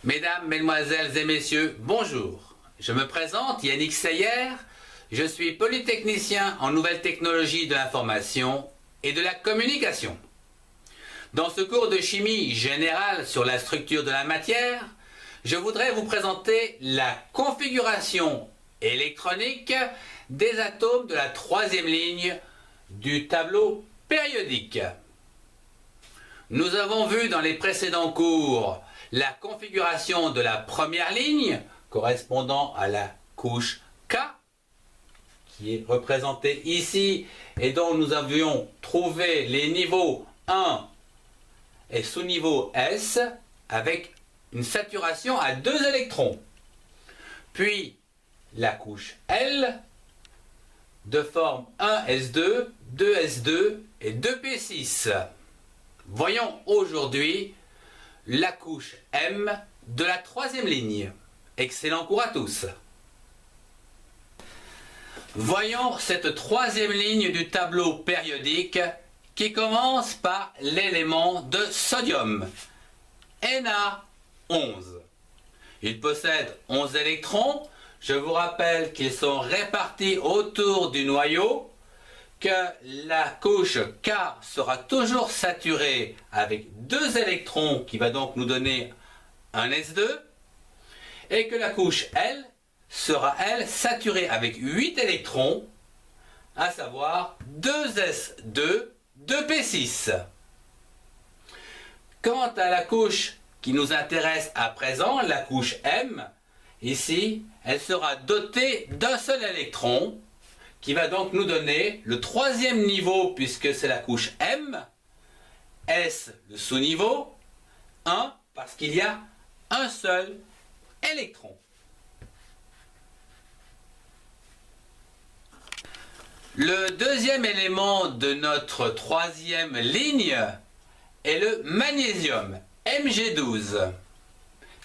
Mesdames, Mesdemoiselles et Messieurs, bonjour. Je me présente, Yannick Seyer. Je suis polytechnicien en nouvelles technologies de l'information et de la communication. Dans ce cours de chimie générale sur la structure de la matière, je voudrais vous présenter la configuration électronique des atomes de la troisième ligne du tableau périodique. Nous avons vu dans les précédents cours la configuration de la première ligne correspondant à la couche K, qui est représentée ici et dont nous avions trouvé les niveaux 1 et sous-niveau S avec une saturation à 2 électrons. Puis la couche L de forme 1s2, 2s2 et 2p6. Voyons aujourd'hui la couche M de la troisième ligne. Excellent cours à tous. Voyons cette troisième ligne du tableau périodique qui commence par l'élément de sodium, Na11. Il possède 11 électrons. Je vous rappelle qu'ils sont répartis autour du noyau, que la couche K sera toujours saturée avec 2 électrons qui va donc nous donner un S2 et que la couche L sera elle saturée avec 8 électrons, à savoir 2S2, 2P6. Quant à la couche qui nous intéresse à présent, la couche M, ici, elle sera dotée d'un seul électron qui va donc nous donner le troisième niveau puisque c'est la couche M, S le sous-niveau, 1 parce qu'il y a un seul électron. Le deuxième élément de notre troisième ligne est le magnésium, Mg12,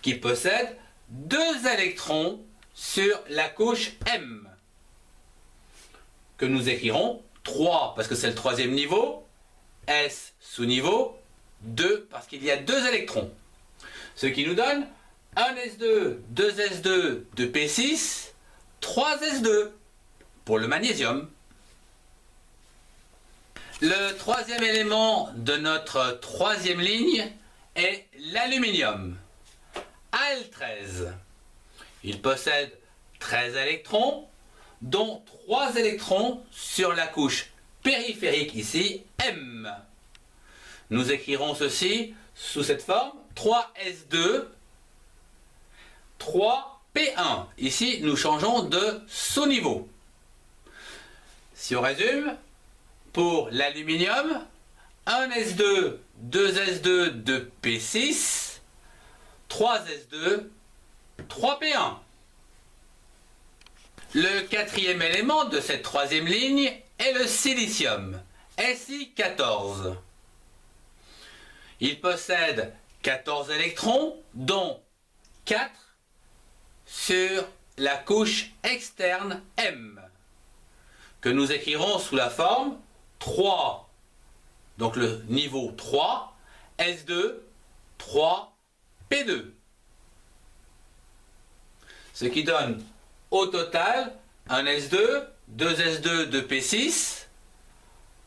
qui possède 2 électrons sur la couche M, que nous écrirons 3 parce que c'est le troisième niveau, S sous-niveau, 2 parce qu'il y a 2 électrons. Ce qui nous donne 1s2, 2s2, 2p6, 3s2 pour le magnésium. Le troisième élément de notre troisième ligne est l'aluminium, Al13. Il possède 13 électrons, dont 3 électrons sur la couche périphérique ici, M. Nous écrirons ceci sous cette forme, 3s2, 3p1. Ici, nous changeons de sous-niveau. Si on résume, pour l'aluminium, 1s2, 2s2, 2p6, 3s2, 3p1. Le quatrième élément de cette troisième ligne est le silicium, Si14. Il possède 14 électrons, dont 4 sur la couche externe M, que nous écrirons sous la forme 3, donc le niveau 3, S2, 3, P2. Ce qui donne au total un S2, 2S2, 2P6,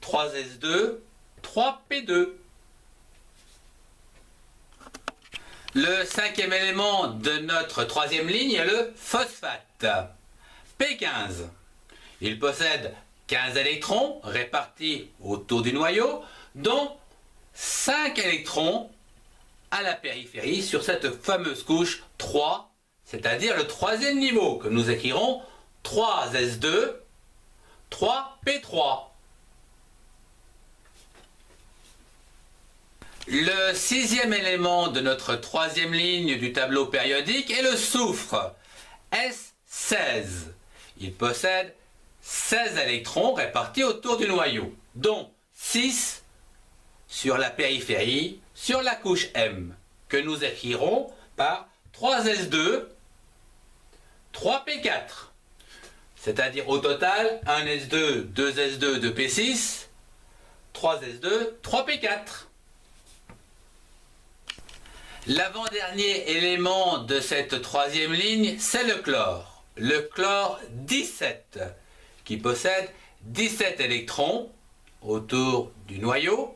3S2, 3P2. Le cinquième élément de notre troisième ligne est le phosphate, P15. Il possède 15 électrons répartis autour du noyau, dont 5 électrons à la périphérie sur cette fameuse couche 3, c'est-à-dire le troisième niveau, que nous écrirons 3s2, 3p3. Le sixième élément de notre troisième ligne du tableau périodique est le soufre, S16. Il possède 16 électrons répartis autour du noyau, dont 6 sur la périphérie, sur la couche M, que nous écrirons par 3s2, 3p4. C'est-à-dire au total 1s2, 2s2, 2p6, 3s2, 3p4. L'avant-dernier élément de cette troisième ligne, c'est le chlore 17, qui possède 17 électrons autour du noyau,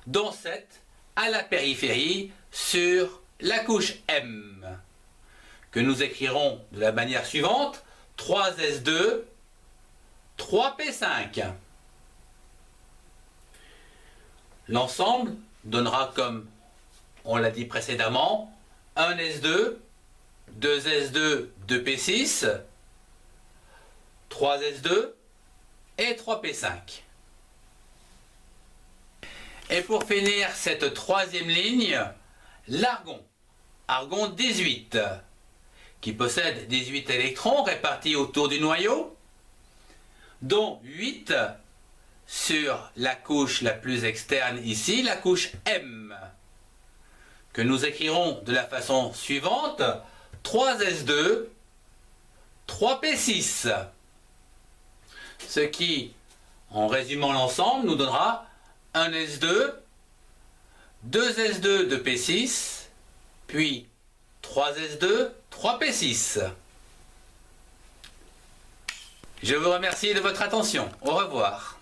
dont 7 à la périphérie sur la couche M, que nous écrirons de la manière suivante: 3s2, 3p5. L'ensemble donnera, comme on l'a dit précédemment, 1s2, 2s2, 2p6, 3s2 et 3p5. Et pour finir cette troisième ligne, l'argon, argon 18, qui possède 18 électrons répartis autour du noyau, dont 8 sur la couche la plus externe ici, la couche M, que nous écrirons de la façon suivante: 3s2, 3p6. Ce qui, en résumant l'ensemble, nous donnera 1s2, 2s2 de p6, puis 3s2, 3p6. Je vous remercie de votre attention. Au revoir.